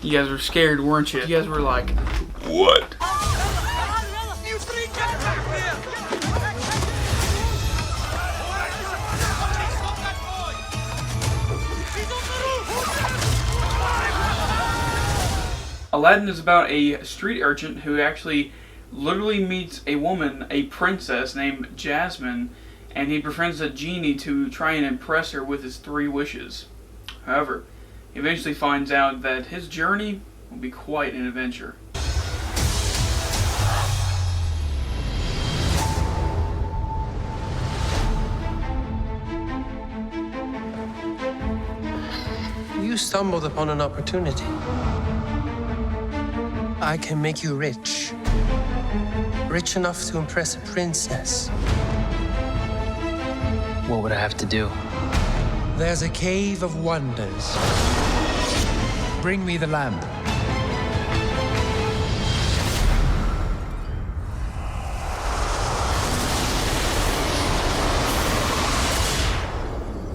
You guys were scared, weren't you? You guys were like, what? Aladdin is about a street urchin who actually literally meets a woman, a princess named Jasmine, and he befriends a genie to try and impress her with his 3 wishes. However, he eventually finds out that his journey will be quite an adventure. You stumbled upon an opportunity. I can make you rich. Rich enough to impress a princess. What would I have to do? There's a cave of wonders. Bring me the lamp.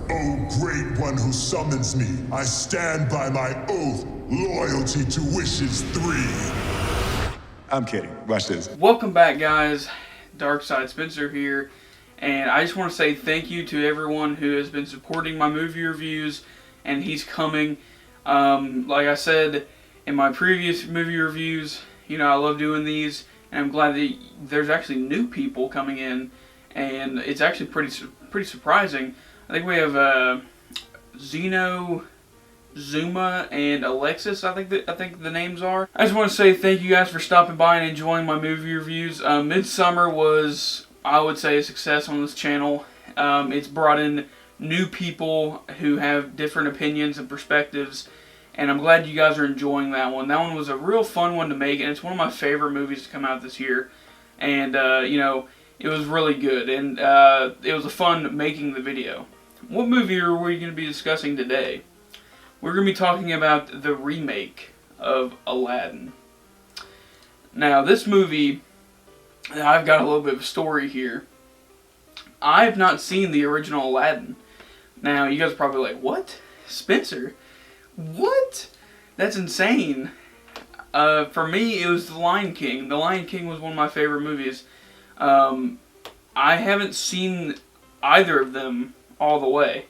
O great one who summons me, I stand by my oath, loyalty to wishes 3. I'm kidding. Watch this. Welcome back, guys. Darkside Spencer here. And I just want to say thank you to everyone who has been supporting my movie reviews, and he's coming. Like I said in my previous movie reviews, you know, I love doing these, and I'm glad that there's actually new people coming in, and it's actually pretty surprising. I think we have Zeno, Zuma, and Alexis, I think the names are. I just want to say thank you guys for stopping by and enjoying my movie reviews. Midsummer was, I would say, a success on this channel. It's brought in new people who have different opinions and perspectives, and I'm glad you guys are enjoying that one. That one was a real fun one to make, and it's one of my favorite movies to come out this year. And, you know, it was really good, and it was fun making the video. What movie are we going to be discussing today? We're going to be talking about the remake of Aladdin. Now, this movie, I've got a little bit of a story here. I've not seen the original Aladdin. Now, you guys are probably like, what? Spencer? What? That's insane. For me, it was The Lion King. The Lion King was one of my favorite movies. I haven't seen either of them all the way.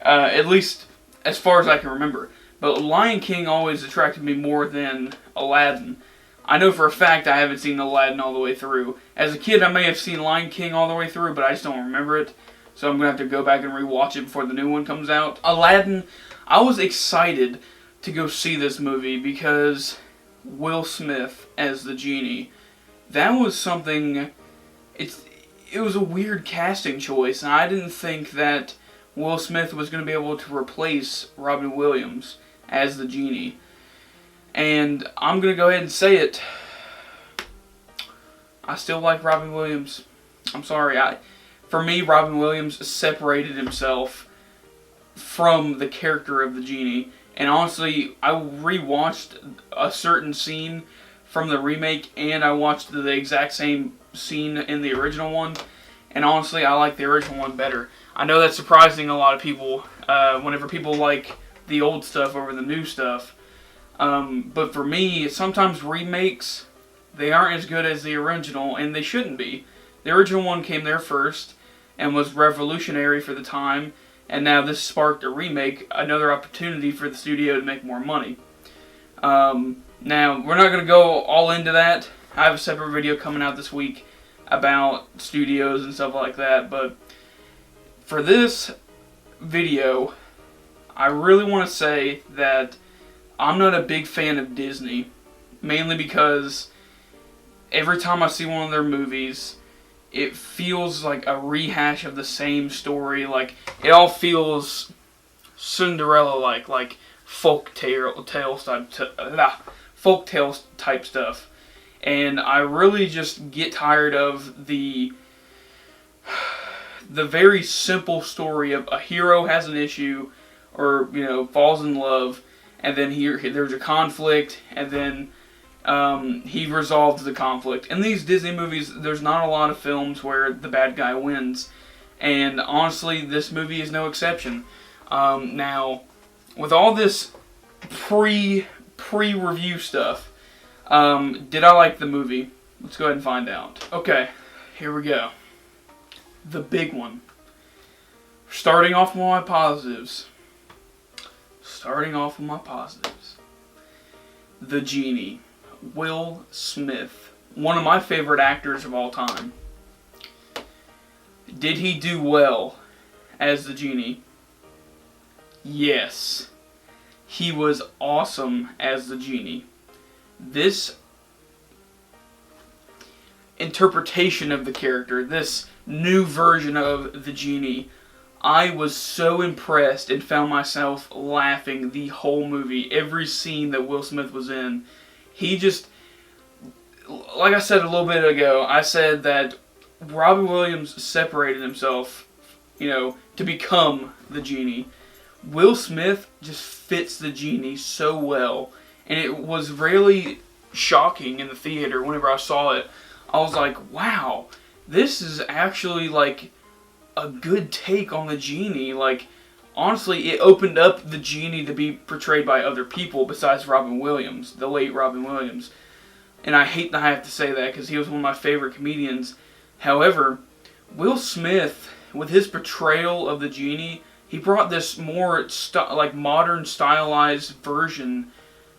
At least as far as I can remember. But Lion King always attracted me more than Aladdin. I know for a fact I haven't seen Aladdin all the way through. As a kid, I may have seen Lion King all the way through, but I just don't remember it. So I'm going to have to go back and rewatch it before the new one comes out. Aladdin, I was excited to go see this movie because Will Smith as the genie. That was something, it was a weird casting choice, and I didn't think that Will Smith was going to be able to replace Robin Williams as the genie. And I'm going to go ahead and say it. I still like Robin Williams. I'm sorry. For me, Robin Williams separated himself from the character of the genie. And honestly, I rewatched a certain scene from the remake, and I watched the exact same scene in the original one. And honestly, I like the original one better. I know that's surprising a lot of people, whenever people like the old stuff over the new stuff. But for me, sometimes remakes, they aren't as good as the original, and they shouldn't be. The original one came there first, and was revolutionary for the time, and now this sparked a remake, another opportunity for the studio to make more money. Now, we're not going to go all into that. I have a separate video coming out this week about studios and stuff like that, but for this video, I really want to say that I'm not a big fan of Disney, mainly because every time I see one of their movies, it feels like a rehash of the same story. Like, it all feels Cinderella-like, like folk tales type stuff. And I really just get tired of the very simple story of a hero has an issue, or, you know, falls in love, and then there's a conflict, and then he resolves the conflict. In these Disney movies, there's not a lot of films where the bad guy wins, and honestly, this movie is no exception. Now, with all this pre-review stuff. Did I like the movie? Let's go ahead and find out. Okay, here we go. The big one. Starting off with my positives. The Genie. Will Smith. One of my favorite actors of all time. Did he do well as the Genie? Yes. He was awesome as the Genie. This interpretation of the character, this new version of the Genie, I was so impressed and found myself laughing the whole movie. Every scene that Will Smith was in, he just, like I said a little bit ago, I said that Robin Williams separated himself, to become the Genie. Will Smith just fits the Genie so well, and it was really shocking in the theater whenever I saw it. I was like, wow, this is actually like a good take on the Genie. Like, honestly, it opened up the Genie to be portrayed by other people besides Robin Williams, the late Robin Williams. And I hate that I have to say that because he was one of my favorite comedians. However, Will Smith, with his portrayal of the Genie, he brought this more modern stylized version,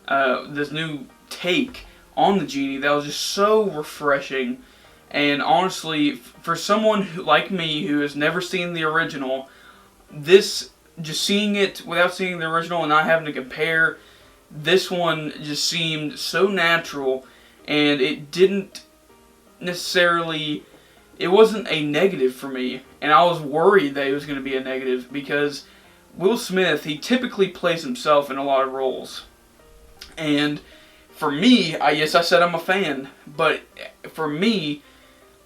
this new take on the Genie that was just so refreshing. And honestly, for someone like me who has never seen the original, this, just seeing it without seeing the original and not having to compare, this one just seemed so natural, and it didn't necessarily, it wasn't a negative for me, and I was worried that it was going to be a negative because Will Smith, he typically plays himself in a lot of roles. And for me, yes, I said I'm a fan, but for me,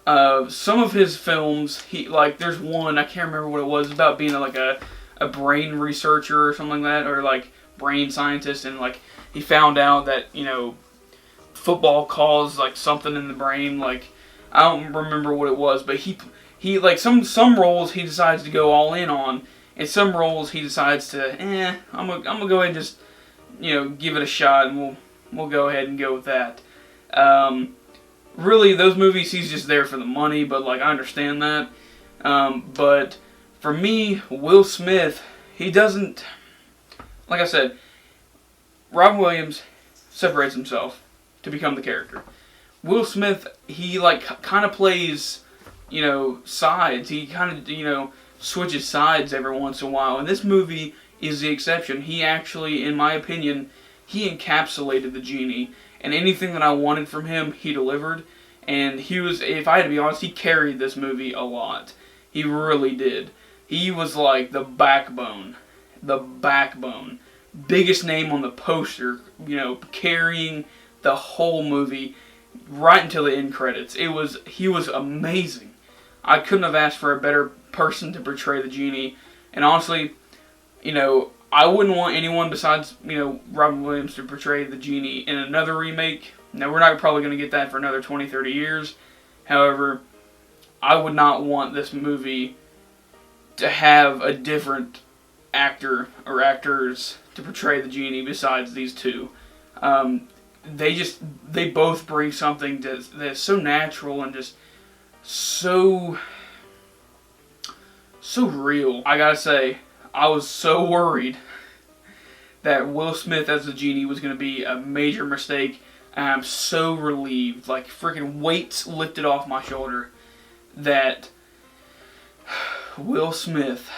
some of his films, there's one, I can't remember what it was, about being a brain researcher or something like that, or like brain scientist, and like he found out that, football caused like something in the brain, like I don't remember what it was, but he like some roles he decides to go all in on, and some roles he decides to, I'm gonna go ahead and just, give it a shot, and we'll go ahead and go with that. Really, those movies, he's just there for the money, but like I understand that. But for me, Will Smith, he doesn't, like I said, Robin Williams separates himself to become the character. Will Smith, he kind of plays, sides. He kind of, switches sides every once in a while. And this movie is the exception. He actually, in my opinion, he encapsulated the Genie. And anything that I wanted from him, he delivered. And he was, if I had to be honest, he carried this movie a lot. He really did. He was like the backbone. Biggest name on the poster, carrying the whole movie right until the end credits. He was amazing. I couldn't have asked for a better person to portray the Genie. And honestly, I wouldn't want anyone besides, Robin Williams to portray the Genie in another remake. Now, we're not probably going to get that for another 20, 30 years. However, I would not want this movie to have a different actor or actors to portray the Genie besides these two. They both bring something that's so natural and just so real. I gotta say, I was so worried that Will Smith as the Genie was going to be a major mistake, and I'm so relieved, like freaking weights lifted off my shoulder, that Will Smith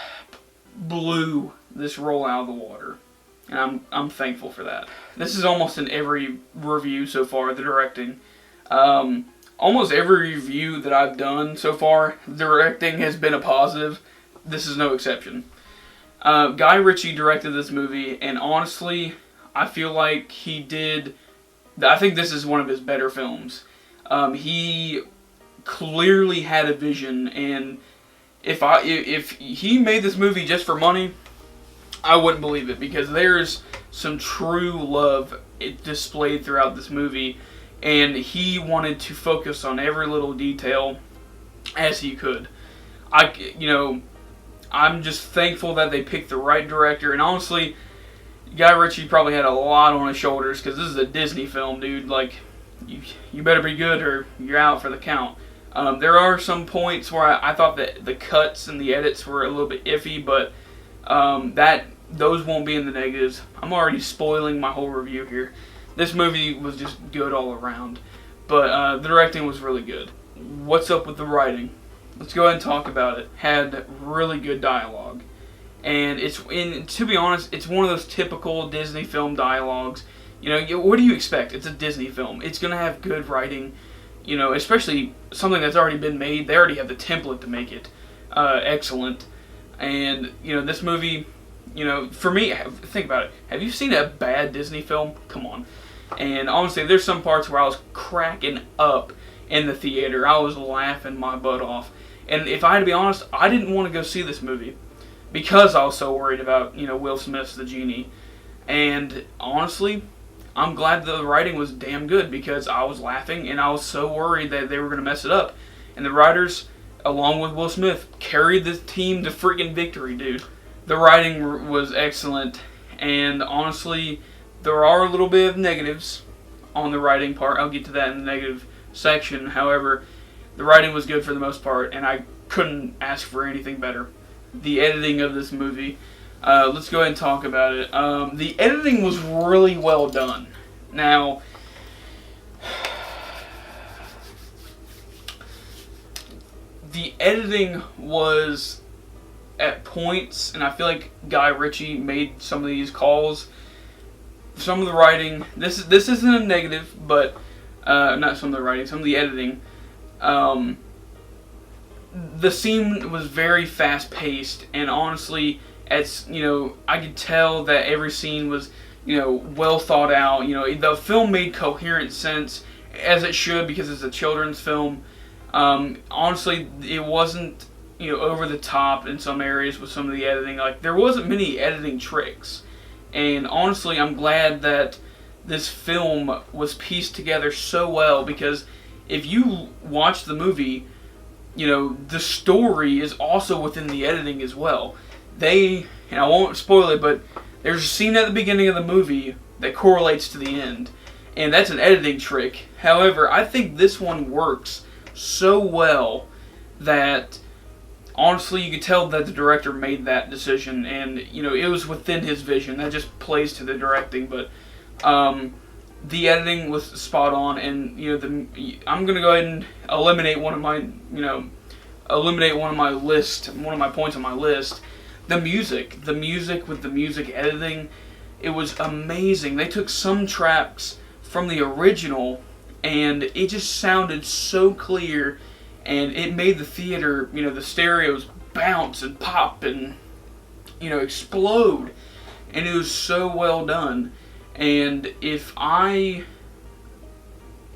blew this role out of the water. And I'm thankful for that. This is almost in every review so far, the directing. Almost every review that I've done so far, the directing has been a positive. This is no exception. Guy Ritchie directed this movie, and honestly, I feel like I think this is one of his better films. He clearly had a vision, and if he made this movie just for money, I wouldn't believe it, because there's some true love displayed throughout this movie, and he wanted to focus on every little detail as he could. I'm just thankful that they picked the right director, and honestly, Guy Ritchie probably had a lot on his shoulders because this is a Disney film, dude. Like, you better be good or you're out for the count. There are some points where I thought that the cuts and the edits were a little bit iffy, but those won't be in the negatives. I'm already spoiling my whole review here. This movie was just good all around, but the directing was really good. What's up with the writing? Let's go ahead and talk about it. Had really good dialogue. And to be honest, it's one of those typical Disney film dialogues. You know, what do you expect? It's a Disney film. It's going to have good writing, you know, especially something that's already been made. They already have the template to make it excellent. And, you know, this movie, you know, for me, think about it. Have you seen a bad Disney film? Come on. And honestly, there's some parts where I was cracking up in the theater. I was laughing my butt off. And if I had to be honest, I didn't want to go see this movie because I was so worried about, you know, Will Smith's the genie. And honestly, I'm glad the writing was damn good because I was laughing and I was so worried that they were going to mess it up. And the writers, along with Will Smith, carried the team to freaking victory, dude. The writing was excellent, and honestly, there are a little bit of negatives on the writing part. I'll get to that in the negative section. However, the writing was good for the most part, and I couldn't ask for anything better. The editing of this movie, let's go ahead and talk about it. The editing was really well done. Now, the editing was at points, and I feel like Guy Ritchie made some of these calls. Some of the writing, this isn't a negative, but not some of the writing, some of the editing. The scene was very fast paced, and honestly, I could tell that every scene was, well thought out. The film made coherent sense, as it should, because it's a children's film. Honestly, it wasn't, over the top in some areas with some of the editing. Like, there wasn't many editing tricks. And honestly, I'm glad that this film was pieced together so well, because if you watch the movie, the story is also within the editing as well. And I won't spoil it, but there's a scene at the beginning of the movie that correlates to the end. And that's an editing trick. However, I think this one works so well that honestly, you could tell that the director made that decision, and it was within his vision. That just plays to the directing, but the editing was spot on, and I'm gonna go ahead and eliminate one of my points on my list. The music with the music editing, it was amazing. They took some tracks from the original, and it just sounded so clear. And it made the theater, the stereos bounce and pop and, explode. And it was so well done. And if I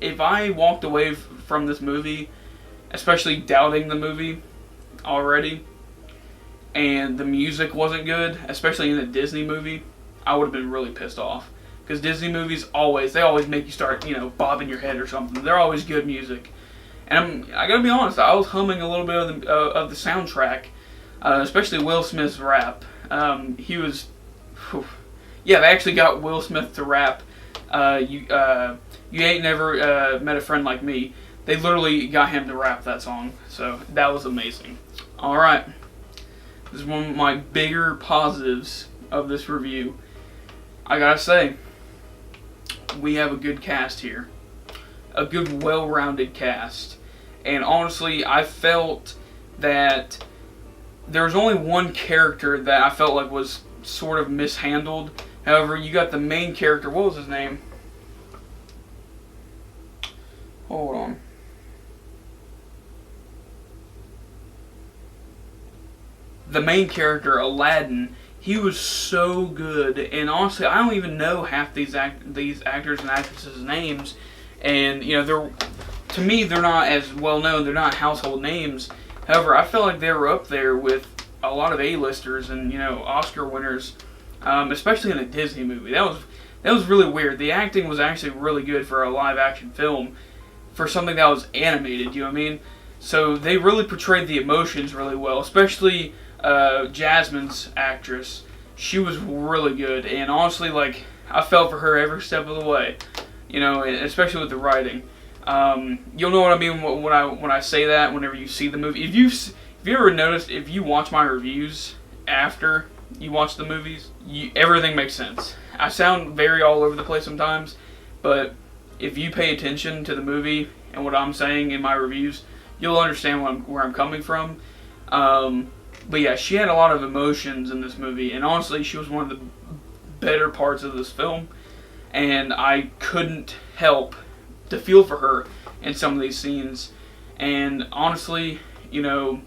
walked away from this movie, especially doubting the movie already, and the music wasn't good, especially in a Disney movie, I would have been really pissed off. Because Disney movies always make you start, bobbing your head or something. They're always good music. And I gotta be honest, I was humming a little bit of the soundtrack, especially Will Smith's rap. They actually got Will Smith to rap. You ain't never met a friend like me. They literally got him to rap that song, so that was amazing. All right, this is one of my bigger positives of this review. I gotta say, we have a good cast here, a good, well-rounded cast. And honestly, I felt that there was only one character that I felt like was sort of mishandled. However, you got the main character. What was his name? Hold on. The main character, Aladdin, he was so good. And honestly, I don't even know half these actors and actresses' names. And, to me, they're not as well known. They're not household names. However, I felt like they were up there with a lot of A-listers and Oscar winners, especially in a Disney movie. That was really weird. The acting was actually really good for a live-action film, for something that was animated. You know what I mean? So they really portrayed the emotions really well, especially Jasmine's actress. she was really good, and honestly, like, I felt for her every step of the way, you know, especially with the writing. You'll know what I mean when I say that. Whenever you see the movie, if you ever noticed, if you watch my reviews after you watch the movies, everything makes sense. I sound very all over the place sometimes, but if you pay attention to the movie and what I'm saying in my reviews, you'll understand where I'm coming from. But yeah, she had a lot of emotions in this movie, and honestly, she was one of the better parts of this film, and I couldn't help to feel for her in some of these scenes. And honestly, you know,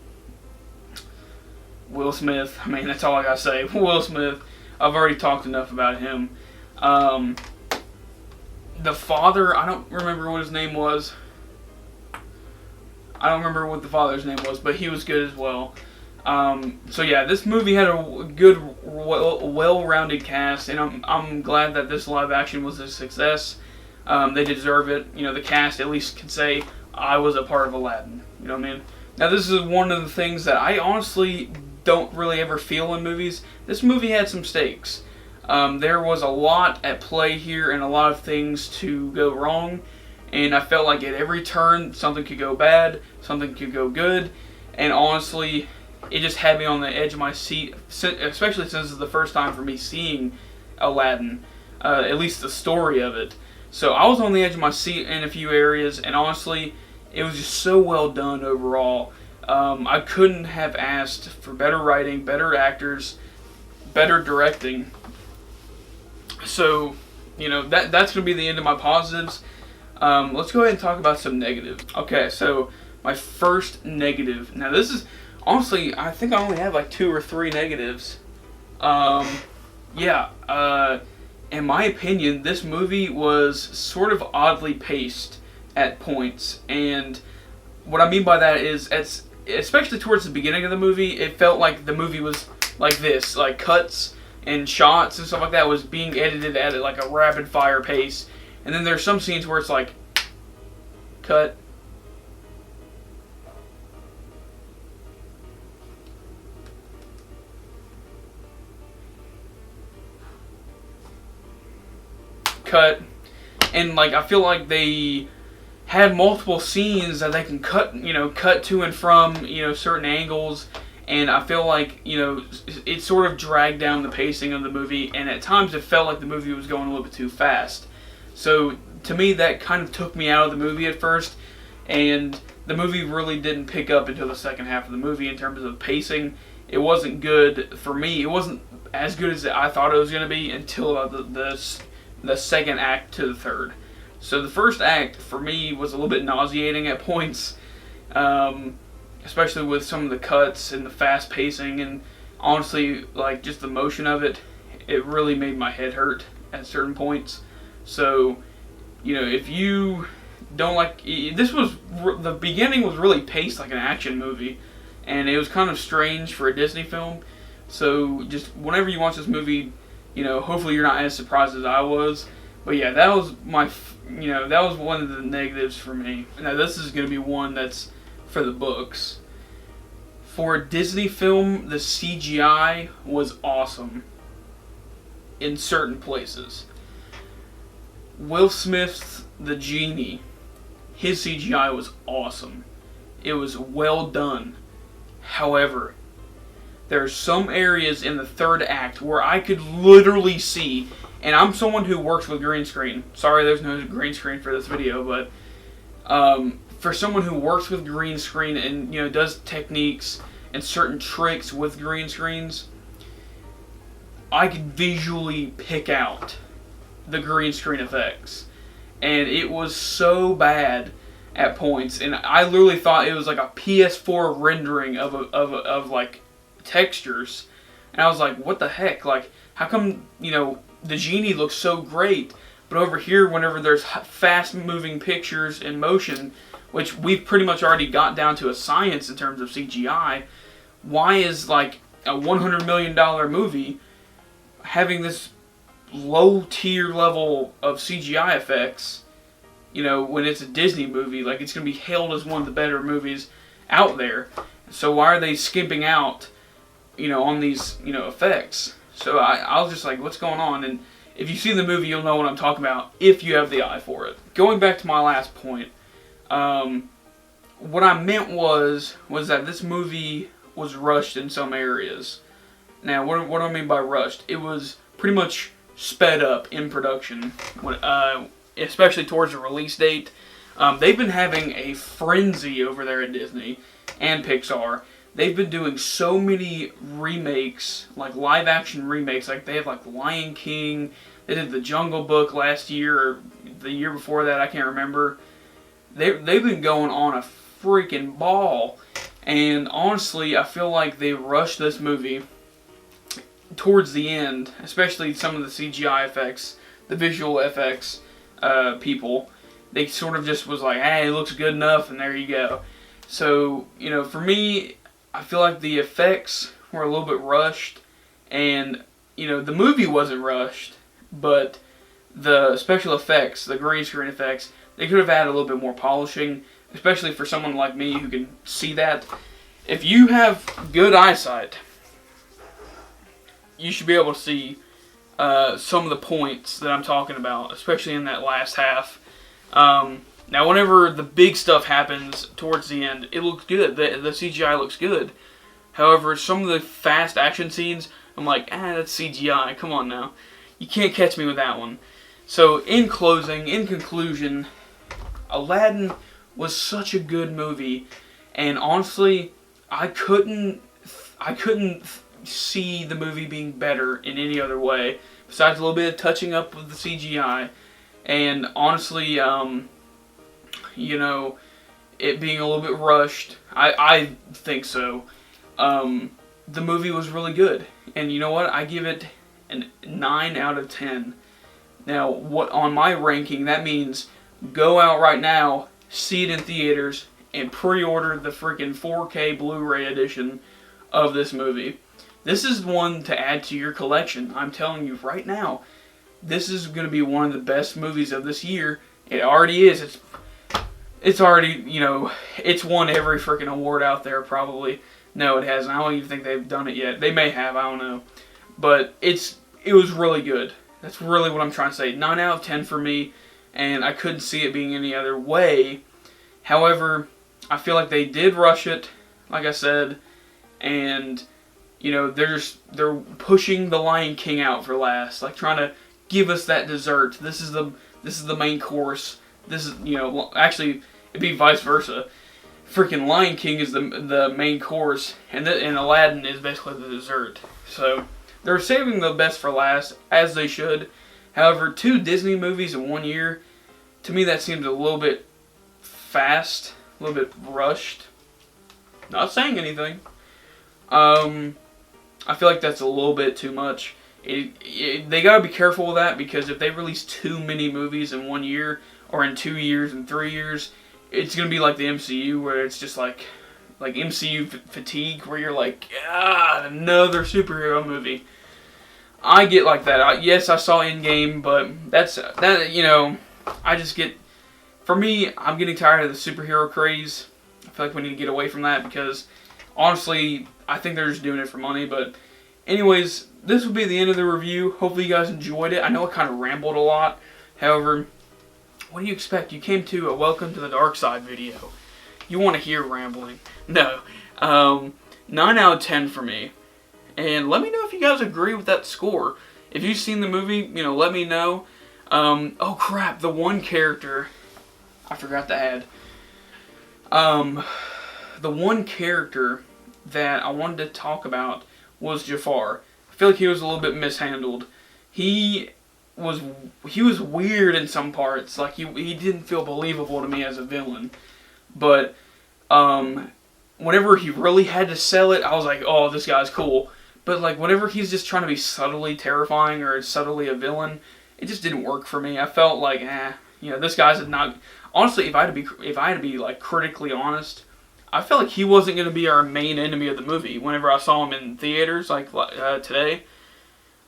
Will Smith, I mean, that's all I gotta say. Will Smith, I've already talked enough about him. The father, I don't remember what his name was. I don't remember what the father's name was, but he was good as well. So yeah, this movie had a good, well-rounded cast, and I'm glad that this live action was a success. They deserve it. You know, the cast at least can say, I was a part of Aladdin. You know what I mean? Now, this is one of the things that I honestly don't really ever feel in movies. This movie had some stakes. There was a lot at play here and a lot of things to go wrong. And I felt like at every turn, something could go bad, something could go good. And honestly, it just had me on the edge of my seat, especially since it's the first time for me seeing Aladdin, at least the story of it. So I was on the edge of my seat in a few areas, and honestly, it was just so well done overall. I couldn't have asked for better writing, better actors, better directing. So, you know, that's going to be the end of my positives. Let's go ahead and talk about some negatives. Okay, so my first negative. Now, this is, honestly, I think I only have like 2 or 3 negatives. In my opinion, this movie was sort of oddly paced at points. And what I mean by that is, especially towards the beginning of the movie, it felt like the movie was like this, like cuts and shots and stuff like that was being edited at like a rapid fire pace. And then there's some scenes where it's like, cut, cut, and like I feel like they had multiple scenes that they can cut to and from, certain angles, and I feel like, it sort of dragged down the pacing of the movie, and at times it felt like the movie was going a little bit too fast. So to me, that kind of took me out of the movie at first, and the movie really didn't pick up until the second half of the movie in terms of pacing. It wasn't good for me. It wasn't as good as I thought it was going to be until the second act to the third. So the first act for me was a little bit nauseating at points, especially with some of the cuts and the fast pacing, and honestly, like, just the motion of it. It really made my head hurt at certain points. So, if you don't like, the beginning was really paced like an action movie, and it was kind of strange for a Disney film. So just whenever you watch this movie, hopefully you're not as surprised as I was. But yeah, that was that was one of the negatives for me. Now this is going to be one that's for the books. For a Disney film, the CGI was awesome in certain places. Will Smith's The Genie, his CGI was awesome. It was well done. However, there are some areas in the third act where I could literally see, and I'm someone who works with green screen. Sorry there's no green screen for this video, but for someone who works with green screen and does techniques and certain tricks with green screens, I could visually pick out the green screen effects, and it was so bad at points, and I literally thought it was like a PS4 rendering of like textures, and I was like, what the heck, like, how come the genie looks so great, but over here whenever there's fast moving pictures in motion, which we've pretty much already got down to a science in terms of CGI, why is like a $100 million movie having this low tier level of CGI effects, when it's a Disney movie? Like, it's going to be hailed as one of the better movies out there. So why are they skimping out, on these, effects? So I was just like, what's going on? And if you see the movie, you'll know what I'm talking about if you have the eye for it. Going back to my last point, what I meant was that this movie was rushed in some areas. Now, what do I mean by rushed? It was pretty much sped up in production, especially towards the release date. They've been having a frenzy over there at Disney and Pixar. They've been doing so many remakes, like live action remakes. Like they have like Lion King. They did The Jungle Book last year or the year before that. I can't remember. They've been going on a freaking ball. And honestly, I feel like they rushed this movie towards the end, especially some of the CGI effects, the visual effects people. They sort of just was like, hey, it looks good enough, and there you go. So, for me, I feel like the effects were a little bit rushed, and, the movie wasn't rushed, but the special effects, the green screen effects, they could have had a little bit more polishing, especially for someone like me who can see that. If you have good eyesight, you should be able to see some of the points that I'm talking about, especially in that last half. Now, whenever the big stuff happens towards the end, it looks good. The CGI looks good. However, some of the fast action scenes, I'm like, that's CGI. Come on now. You can't catch me with that one. So, in conclusion, Aladdin was such a good movie. And honestly, I couldn't see the movie being better in any other way. Besides a little bit of touching up with the CGI. And honestly, it being a little bit rushed, I think so. The movie was really good. And you know what? I give it a 9 out of 10. Now, on my ranking, that means go out right now, see it in theaters, and pre-order the freaking 4K Blu-ray edition of this movie. This is one to add to your collection. I'm telling you right now. This is going to be one of the best movies of this year. It already is. It's already, it's won every freaking award out there probably. No, it hasn't. I don't even think they've done it yet. They may have. I don't know. But it was really good. That's really what I'm trying to say. 9 out of 10 for me. And I couldn't see it being any other way. However, I feel like they did rush it, like I said. And, they're pushing the Lion King out for last. Like trying to give us that dessert. This is the main course. This is, actually, it'd be vice versa. Freaking Lion King is the main course, and Aladdin is basically the dessert. So, they're saving the best for last, as they should. However, 2 Disney movies in 1 year, to me that seems a little bit fast, a little bit rushed. Not saying anything. I feel like that's a little bit too much. They gotta be careful with that, because if they release too many movies in 1 year, or in 2 years, and 3 years, it's gonna be like the MCU, where it's just like MCU fatigue, where you're like, another superhero movie. I get like that. Yes, I saw Endgame, but I just get, for me, I'm getting tired of the superhero craze. I feel like we need to get away from that, because honestly, I think they're just doing it for money. But anyways, this will be the end of the review. Hopefully you guys enjoyed it. I know I kind of rambled a lot. However, what do you expect? You came to a Welcome to the Dark Side video. You want to hear rambling. No. 9 out of 10 for me. And let me know if you guys agree with that score. If you've seen the movie, let me know. Oh crap, the one character I forgot to add. The one character that I wanted to talk about was Jafar. I feel like he was a little bit mishandled. He was weird in some parts. Like he didn't feel believable to me as a villain. But whenever he really had to sell it, I was like, oh, this guy's cool. But like whenever he's just trying to be subtly terrifying or subtly a villain, it just didn't work for me. I felt like, this guy's not. Honestly, if I had to be like critically honest, I felt like he wasn't going to be our main enemy of the movie. Whenever I saw him in theaters, like today,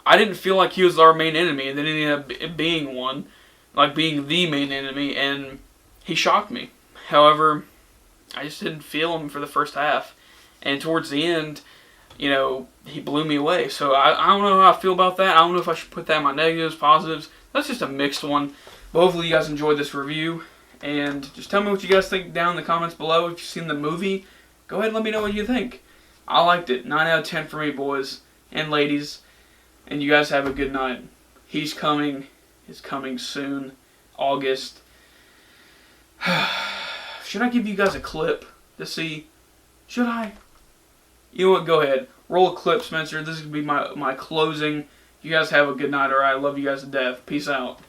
I didn't feel like he was our main enemy, and then he ended up being one, like being the main enemy, and he shocked me. However, I just didn't feel him for the first half, and towards the end, he blew me away. So I don't know how I feel about that. I don't know if I should put that in my negatives, positives. That's just a mixed one. But hopefully you guys enjoyed this review. And just tell me what you guys think down in the comments below. If you've seen the movie, go ahead and let me know what you think. I liked it. 9 out of 10 for me, boys and ladies. And you guys have a good night. He's coming. It's coming soon. August. Should I give you guys a clip to see? Should I? You know what? Go ahead. Roll a clip, Spencer. This is going to be my closing. You guys have a good night, alright? I love you guys to death. Peace out.